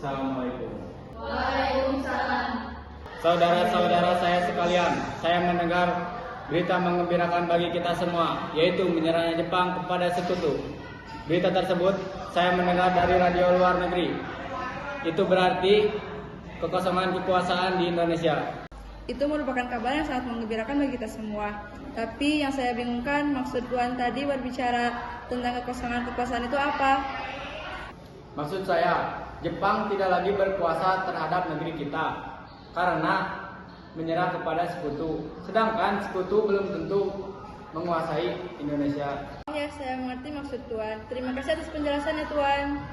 Assalamualaikum. Waalaikumsalam. Saudara-saudara saya sekalian, saya mendengar berita mengembirakan bagi kita semua, yaitu menyerahnya Jepang kepada sekutu. Berita tersebut saya mendengar dari radio luar negeri. Itu berarti kekosongan kekuasaan di Indonesia. Itu merupakan kabar yang sangat menggembirakan bagi kita semua. Tapi yang saya bingungkan, maksud Tuan tadi berbicara tentang kekosongan kekuasaan itu apa? Maksud saya, Jepang tidak lagi berkuasa terhadap negeri kita karena menyerah kepada sekutu. Sedangkan sekutu belum tentu menguasai Indonesia. Ya, saya mengerti maksud Tuan. Terima kasih atas penjelasannya, Tuan.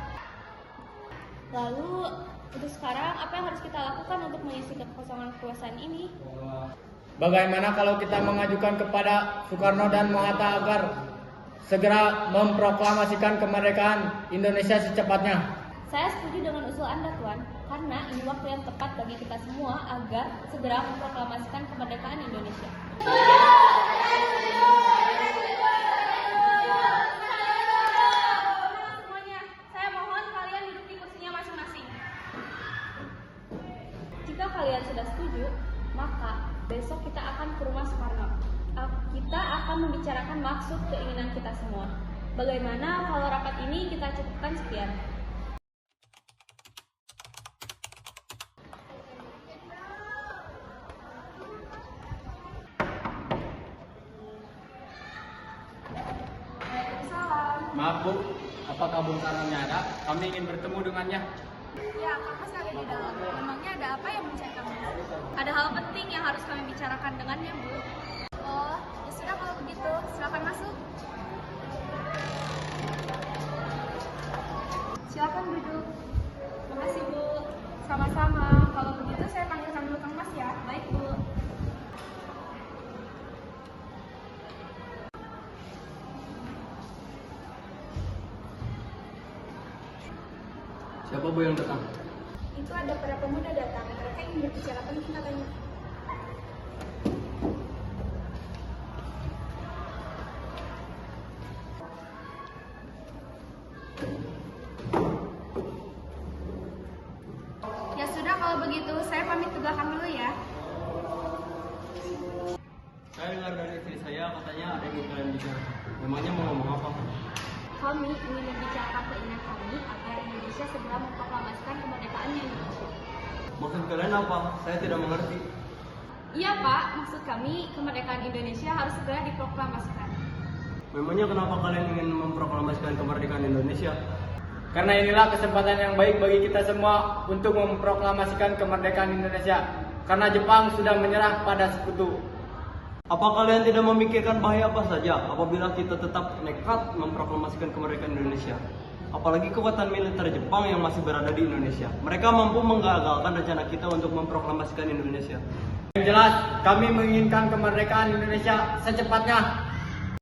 Lalu, untuk sekarang apa yang harus kita lakukan untuk mengisi kekosongan kekuasaan ini? Bagaimana kalau kita mengajukan kepada Soekarno dan Mohatta agar segera memproklamasikan kemerdekaan Indonesia secepatnya? Saya setuju dengan usul Anda, Tuan, karena ini waktu yang tepat bagi kita semua agar segera memproklamasikan kemerdekaan Indonesia. Semuanya, saya mohon kalian duduk di kursinya masing-masing. Jika kalian sudah setuju, maka besok kita akan ke rumah Soekarno. Kita akan membicarakan maksud keinginan kita semua. Bagaimana kalau rapat ini kita cukupkan sekian? Maaf Bu, apakah Bung Karno-nya ada? Kami ingin bertemu dengannya. Ya, Kak Mas ada di dalam. Memangnya ada apa yang mencari kamu? Ada hal penting yang harus kami bicarakan dengannya, Bu. Oh, ya sudah kalau begitu, silakan masuk. Silakan duduk. Terima kasih, Bu. Sama-sama. Kalau begitu saya panggilkan dulu Kang Mas ya. Baik, Bu. Siapa Bu yang datang? Itu ada para pemuda datang. Mereka ingin berbicara penting katanya. Ya sudah kalau begitu, saya pamit ke belakang dulu ya. Saya dengar dari istri saya katanya ada yang ingin kalian bicara. Memangnya mau ngomong apa? Kami ingin membicarakan keinginan kami agar Indonesia segera memproklamasikan kemerdekaannya Indonesia. Maksud kalian apa? Saya tidak mengerti. Iya Pak, maksud kami kemerdekaan Indonesia harus segera diproklamasikan. Memangnya kenapa kalian ingin memproklamasikan kemerdekaan Indonesia? Karena inilah kesempatan yang baik bagi kita semua untuk memproklamasikan kemerdekaan Indonesia. Karena Jepang sudah menyerah pada sekutu. Apa kalian tidak memikirkan bahaya apa saja apabila kita tetap nekat memproklamasikan kemerdekaan Indonesia? Apalagi kekuatan militer Jepang yang masih berada di Indonesia. Mereka mampu menggagalkan rencana kita untuk memproklamasikan Indonesia. Yang jelas, kami menginginkan kemerdekaan Indonesia secepatnya.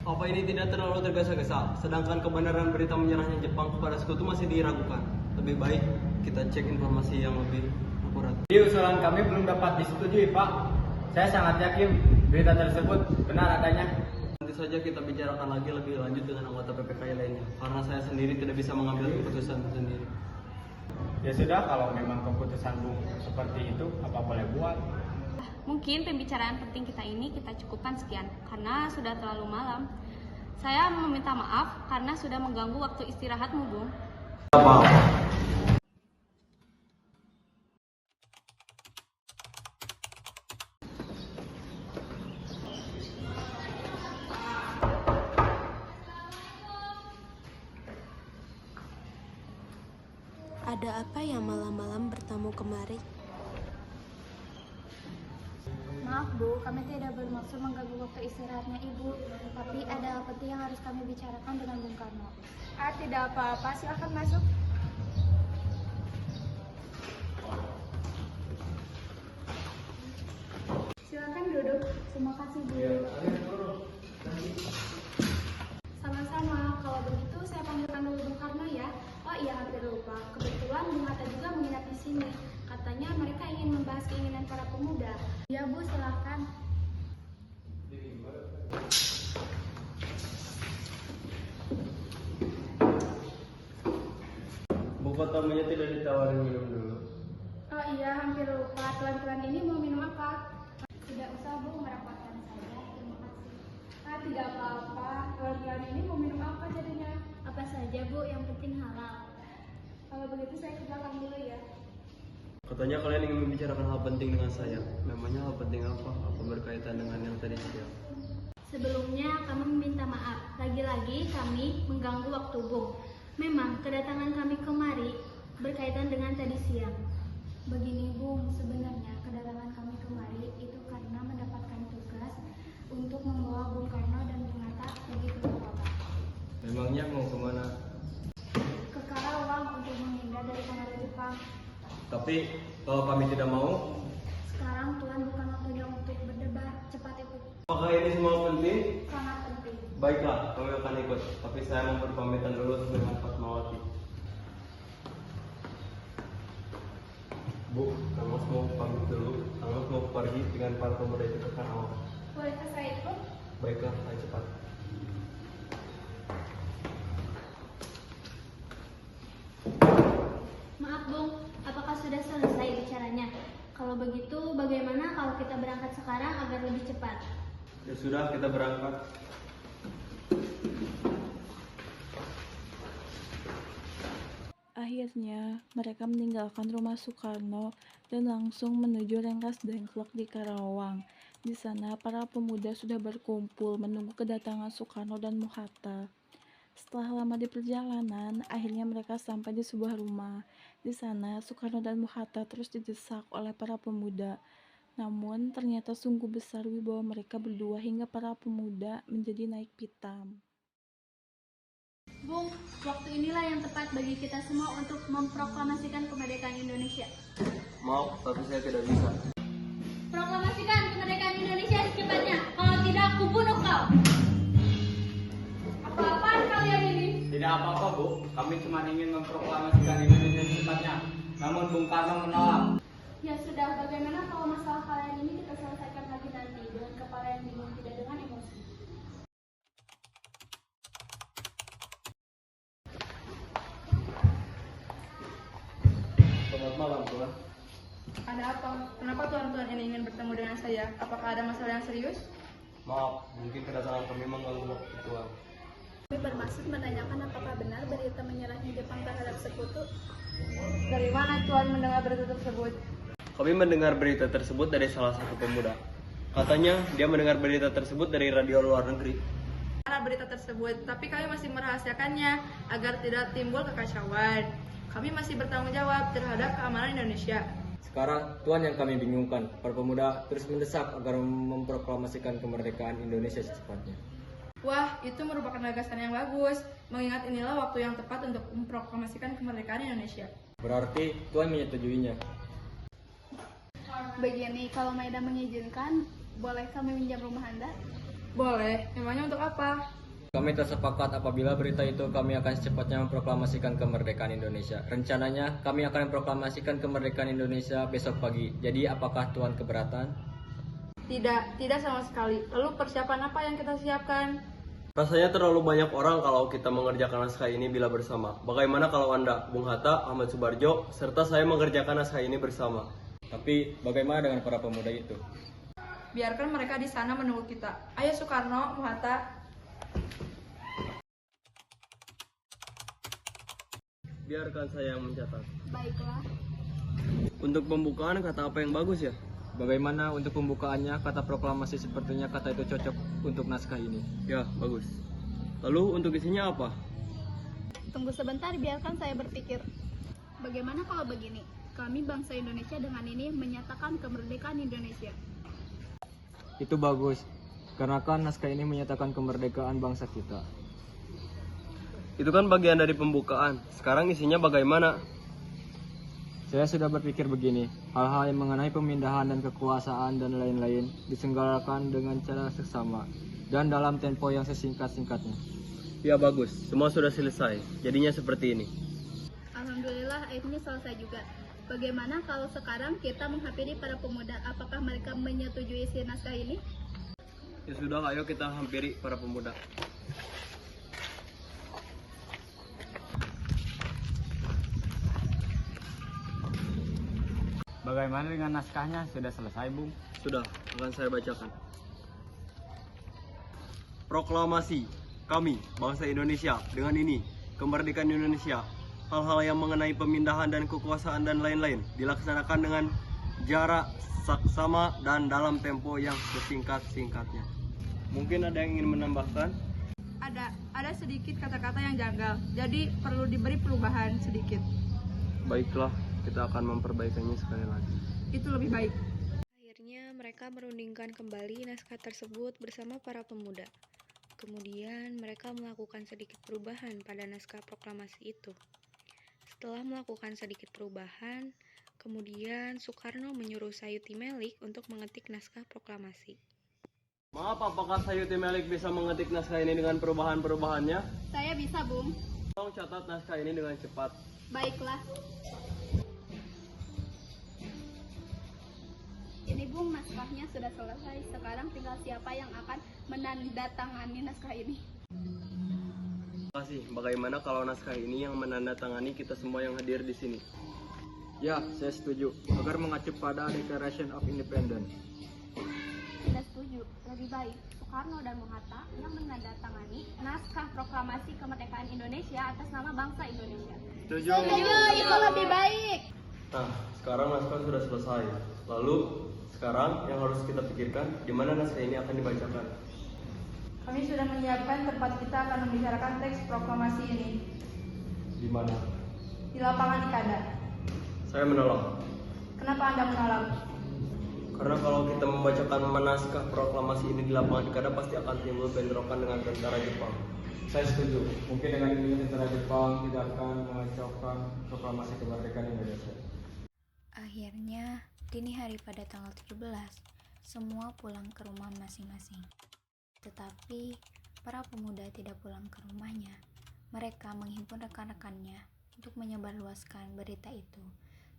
Apa ini tidak terlalu tergesa-gesa? Sedangkan kebenaran berita menyerahnya Jepang kepada sekutu masih diragukan. Lebih baik kita cek informasi yang lebih akurat. Di usulan kami belum dapat disetujui, Pak. Saya sangat yakin berita tersebut benar adanya. Nanti saja kita bicarakan lagi lebih lanjut dengan anggota PPKI lainnya. Karena saya sendiri tidak bisa mengambil keputusan sendiri. Ya sudah, kalau memang keputusan Bu seperti itu, apa boleh buat? Mungkin pembicaraan penting kita ini kita cukupkan sekian, karena sudah terlalu malam. Saya meminta maaf karena sudah mengganggu waktu istirahatmu, Bung. Apa-apa. Ada apa yang malam-malam bertamu kemari? Maaf Bu, kami tidak bermaksud mengganggu waktu istirahatnya Ibu, tapi ada hal penting yang harus kami bicarakan dengan Bung Karno. Tidak apa-apa, silakan masuk. Silakan duduk. Terima kasih Bu. Sama-sama. Kalau begitu saya panggilkan dulu Bung Karno ya. Oh iya, hampir lupa. Kebetulan Bung Hatta juga menginap di sini. Katanya mereka ingin membahas keinginan para pemuda. Ya Bu, silakan. Kok tamunya tidak ditawarin minum dulu? Oh iya, hampir lupa. Tuan-tuan ini mau minum apa? Tidak usah Bu, merepotkan saya. Terima kasih. Tidak apa-apa. Tuan-tuan ini mau minum apa jadinya? Apa saja Bu, yang penting halal. Kalau begitu saya ke belakang dulu ya. Katanya kalian ingin membicarakan hal penting dengan saya. Memangnya hal penting apa? Apa berkaitan dengan yang tadi siang? Sebelumnya kami meminta maaf. Lagi-lagi kami mengganggu waktu Bung. Memang kedatangan kami kemari berkaitan dengan tadi siang. Begini Bung, sebenarnya kedatangan kami kemari itu karena mendapatkan tugas untuk membawa Bung Karno dan Bung Hatta pergi ke kota. Memangnya mau kemana? Ke Karawang untuk menghindar dari pengaruh Jepang. Tapi kalau kami tidak mau, Sekarang Tuhan bukan waktunya untuk berdebat. Cepat ikut. apakah ini semua penting? Sangat penting. Baiklah, kami akan ikut. Tapi saya mau berpamitan dulu dengan Fatmawati. Bu, Kang Mas mau pamit dulu. Kang Mas mau pergi dengan para pemuda itu ke Karawang. Bolehkah saya ikut? Baiklah, ayo cepat. Maaf Bung, apakah sudah selesai bicaranya? Kalau begitu, bagaimana kalau kita berangkat sekarang agar lebih cepat? Ya sudah, kita berangkat. Akhirnya, mereka meninggalkan rumah Soekarno dan langsung menuju Rengas Dengklok di Karawang. Di sana, para pemuda sudah berkumpul menunggu kedatangan Soekarno dan Muhatta. Setelah lama di perjalanan, akhirnya mereka sampai di sebuah rumah. Di sana, Soekarno dan Muhatta terus didesak oleh para pemuda. Namun, ternyata sungguh besar wibawa mereka berdua hingga para pemuda menjadi naik pitam. Bung, waktu inilah yang tepat bagi kita semua untuk memproklamasikan kemerdekaan Indonesia. Maaf, tapi saya tidak bisa. Proklamasikan kemerdekaan Indonesia secepatnya. Kalau tidak, aku bunuh kau. Apa-apaan kalian ini? Tidak apa-apa, Bu. Kami cuma ingin memproklamasikan Indonesia secepatnya. Namun Bung Karno menolak. Ya sudah, bagaimana kalau masalah kalian ini kita selesaikan lagi nanti dengan kepala yang dingin, tidak dengan emosi. Selamat malam, Tuan. Ada apa? Kenapa tuan-tuan ini ingin bertemu dengan saya? Apakah ada masalah yang serius? Maaf, mungkin kedatangan kami mengganggu waktu Tuan. Kami bermaksud menanyakan apakah benar berita menyerahnya Jepang terhadap sekutu. Dari mana tuan mendengar berita tersebut? Kami mendengar berita tersebut dari salah satu pemuda. Katanya dia mendengar berita tersebut dari radio luar negeri. Mana berita tersebut, tapi kami masih merahasiakannya agar tidak timbul kekacauan. Kami masih bertanggung jawab terhadap keamanan Indonesia. Sekarang Tuan yang kami bingungkan, para pemuda terus mendesak agar memproklamasikan kemerdekaan Indonesia secepatnya. Wah, itu merupakan gagasan yang bagus. Mengingat inilah waktu yang tepat untuk memproklamasikan kemerdekaan Indonesia. Berarti Tuan menyetujuinya. Begini, kalau Maida mengizinkan, boleh kami minjam rumah Anda? Boleh, memangnya untuk apa? Kami tersepakat apabila berita itu kami akan secepatnya memproklamasikan kemerdekaan Indonesia. Rencananya kami akan memproklamasikan kemerdekaan Indonesia besok pagi. Jadi apakah Tuan keberatan? Tidak sama sekali. Lalu persiapan apa yang kita siapkan? Rasanya terlalu banyak orang kalau kita mengerjakan naskah ini bila bersama. Bagaimana kalau Anda, Bung Hatta, Ahmad Subarjo, serta saya mengerjakan naskah ini bersama? Tapi bagaimana dengan para pemuda itu? Biarkan mereka di sana menunggu kita. Ayo Soekarno, Muhatta. Biarkan saya yang mencatat. Baiklah. Untuk pembukaan kata apa yang bagus ya? Bagaimana untuk pembukaannya kata proklamasi sepertinya kata itu cocok untuk naskah ini. Ya, bagus. Lalu untuk isinya apa? Tunggu sebentar, biarkan saya berpikir. Bagaimana kalau begini? Kami bangsa Indonesia dengan ini menyatakan kemerdekaan Indonesia. Itu bagus. Karena kan naskah ini menyatakan kemerdekaan bangsa kita. Itu kan bagian dari pembukaan. Sekarang isinya bagaimana? Saya sudah berpikir begini, hal-hal yang mengenai pemindahan dan kekuasaan dan lain-lain disenggarakan dengan cara seksama dan dalam tempo yang sesingkat-singkatnya. Ya bagus, semua sudah selesai. Jadinya seperti ini. Alhamdulillah, akhirnya selesai juga. Bagaimana kalau sekarang kita menghampiri para pemuda? Apakah mereka menyetujui isi naskah ini? Ya sudah, ayo kita hampiri para pemuda. Bagaimana dengan naskahnya? Sudah selesai, Bung? Sudah, akan saya bacakan. Proklamasi kami, bangsa Indonesia, dengan ini, kemerdekaan Indonesia, hal-hal yang mengenai pemindahan dan kekuasaan dan lain-lain, dilaksanakan dengan jarak saksama dan dalam tempo yang sesingkat-singkatnya. Mungkin ada yang ingin menambahkan? Ada sedikit kata-kata yang janggal, jadi perlu diberi perubahan sedikit. Baiklah, kita akan memperbaikinya sekali lagi. Itu lebih baik. Akhirnya mereka merundingkan kembali naskah tersebut bersama para pemuda. Kemudian mereka melakukan sedikit perubahan pada naskah proklamasi itu. Setelah melakukan sedikit perubahan, kemudian Soekarno menyuruh Sayuti Melik untuk mengetik naskah proklamasi. Maaf, apakah Sayuti Melik bisa mengetik naskah ini dengan perubahan-perubahannya? Saya bisa, Bung. Tolong catat naskah ini dengan cepat. Baiklah. Ini, Bung, naskahnya sudah selesai. Sekarang tinggal siapa yang akan menandatangani naskah ini. Terima kasih. Bagaimana kalau naskah ini yang menandatangani kita semua yang hadir di sini? Ya, saya setuju. Agar mengacu pada Declaration of Independence. Tidak setuju. Lebih baik Soekarno dan Bung Hatta yang menandatangani naskah proklamasi kemerdekaan Indonesia atas nama bangsa Indonesia. Setuju. Itu lebih baik. Nah, sekarang naskah sudah selesai. Lalu, sekarang yang harus kita pikirkan, di mana naskah ini akan dibacakan. Kami sudah menyiapkan tempat kita akan membicarakan teks proklamasi ini Di mana? di lapangan Ikada. Saya menolak. Kenapa Anda menolak? Karena kalau kita membacakan naskah proklamasi ini di lapangan Ikada, pasti akan timbul bentrokan dengan tentara Jepang. Saya setuju. Mungkin dengan ini tentara Jepang tidak akan mengacaukan proklamasi kemerdekaan Indonesia. Akhirnya, dini hari pada tanggal 17, semua pulang ke rumah masing-masing. Tetapi, para pemuda tidak pulang ke rumahnya. Mereka menghimpun rekan-rekannya untuk menyebarluaskan berita itu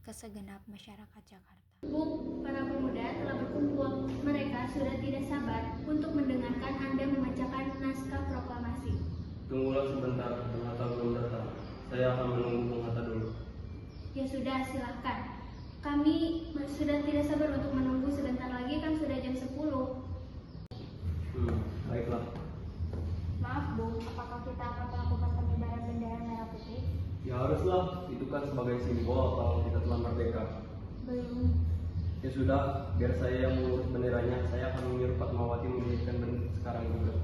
ke segenap masyarakat Jakarta. Bu, para pemuda telah berkumpul. Mereka sudah tidak sabar untuk mendengarkan Anda membacakan naskah proklamasi. Tunggulah sebentar, Bung Hatta belum datang. Saya akan menunggu Bung Hatta dulu. Ya sudah, silahkan. Kami sudah tidak sabar untuk menunggu sebentar lagi, kan sudah jam 10. Baiklah. Maaf, Bu, apakah kita akan melakukan pengibaran bendera merah putih? Ya haruslah, itu kan sebagai simbol kalau kita telah merdeka. Belum. Ya sudah, biar saya yang mengurus benderanya. Saya akan menyuruh Fatmawati mendirikan bendera sekarang juga.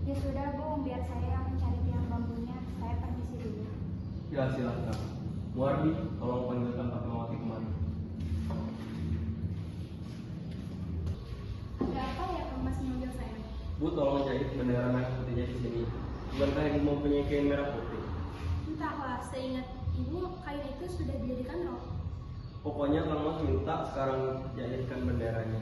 Ya sudah, Bu, biar saya yang mencari tiang bambunya. Saya permisi dulu. Ya silahkan. Muardi, tolong panggilkan Fatmawati kemari. Ada apa ya, Kang Mas manggil saya? Bu, tolong jahit bendera merah putihnya di sini. Bukankah Ibu mempunyai kain merah putih? Entahlah, seingat Ibu, kain itu sudah dijadikan rok. Pokoknya Kang Mas minta sekarang jahitkan benderanya.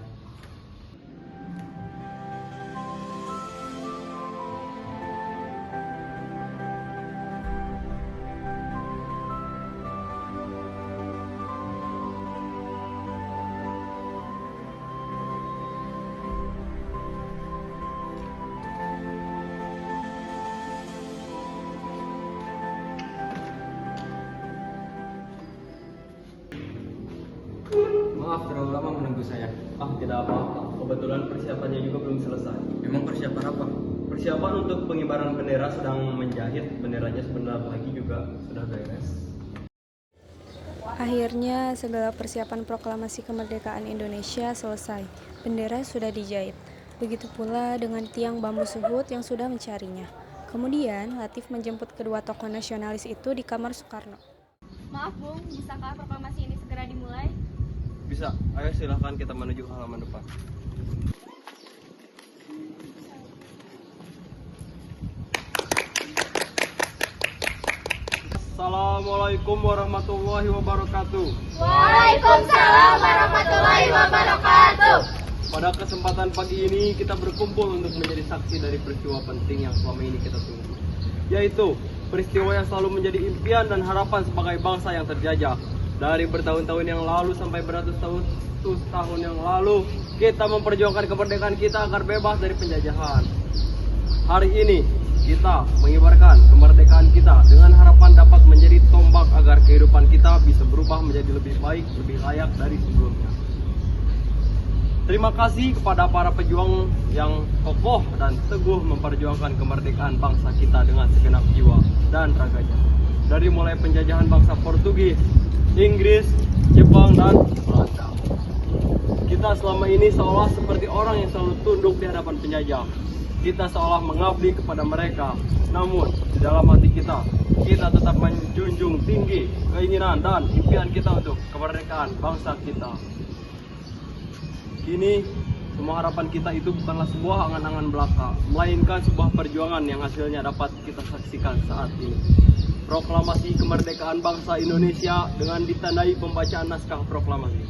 Maaf terlalu lama menunggu saya. Tidak apa-apa. Kebetulan persiapannya juga belum selesai. Memang persiapan apa? Persiapan untuk pengibaran bendera sedang menjahit. Benderanya sebentar lagi juga sudah beres. Akhirnya, segala persiapan proklamasi kemerdekaan Indonesia selesai. Bendera sudah dijahit. Begitu pula dengan tiang bambu Suhut yang sudah mencarinya. Kemudian, Latif menjemput kedua tokoh nasionalis itu di kamar Soekarno. Maaf, Bung, bisakah proklamasi ini segera dimulai? Bisa. Ayo silahkan kita menuju ke halaman depan. Assalamualaikum warahmatullahi wabarakatuh. Waalaikumsalam warahmatullahi wabarakatuh. Pada kesempatan pagi ini kita berkumpul untuk menjadi saksi dari peristiwa penting yang selama ini kita tunggu, yaitu peristiwa yang selalu menjadi impian dan harapan sebagai bangsa yang terjajah. Dari bertahun-tahun yang lalu sampai beratus tahun yang lalu, kita memperjuangkan kemerdekaan kita agar bebas dari penjajahan. Hari ini kita mengibarkan kemerdekaan kita dengan harapan dapat menjadi tombak agar kehidupan kita bisa berubah menjadi lebih baik, lebih layak dari sebelumnya. Terima kasih kepada para pejuang yang kokoh dan teguh memperjuangkan kemerdekaan bangsa kita dengan segenap jiwa dan raganya. Dari mulai penjajahan bangsa Portugis, Inggris, Jepang, dan Belanda. Kita selama ini seolah seperti orang yang selalu tunduk di hadapan penjajah. Kita seolah mengabdi kepada mereka. Namun, di dalam hati kita, kita tetap menjunjung tinggi keinginan dan impian kita untuk kemerdekaan bangsa kita. Kini, semua harapan kita itu bukanlah sebuah angan-angan belaka, melainkan sebuah perjuangan yang hasilnya dapat kita saksikan saat ini. Proklamasi kemerdekaan bangsa Indonesia dengan ditandai pembacaan naskah proklamasi.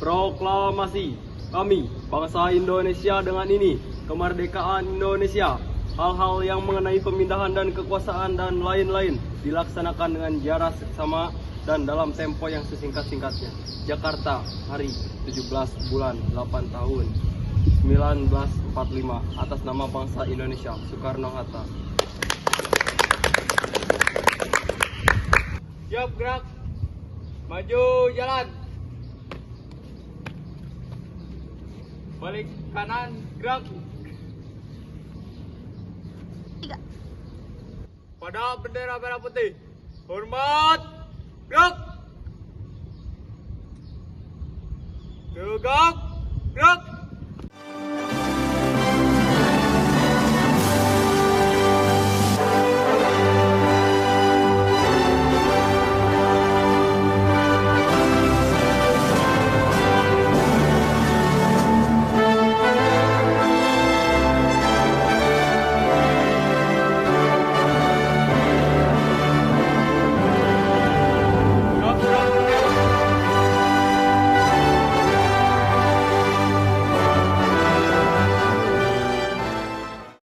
Proklamasi kami, bangsa Indonesia dengan ini, kemerdekaan Indonesia. Hal-hal yang mengenai pemindahan dan kekuasaan dan lain-lain dilaksanakan dengan jarak seksama dan dalam tempo yang sesingkat-singkatnya. Jakarta, hari 17 bulan 8 tahun 1945, atas nama bangsa Indonesia, Soekarno-Hatta. Siap gerak. Maju jalan. Balik kanan gerak. Pada bendera merah putih. Hormat. Gerak. Tegak.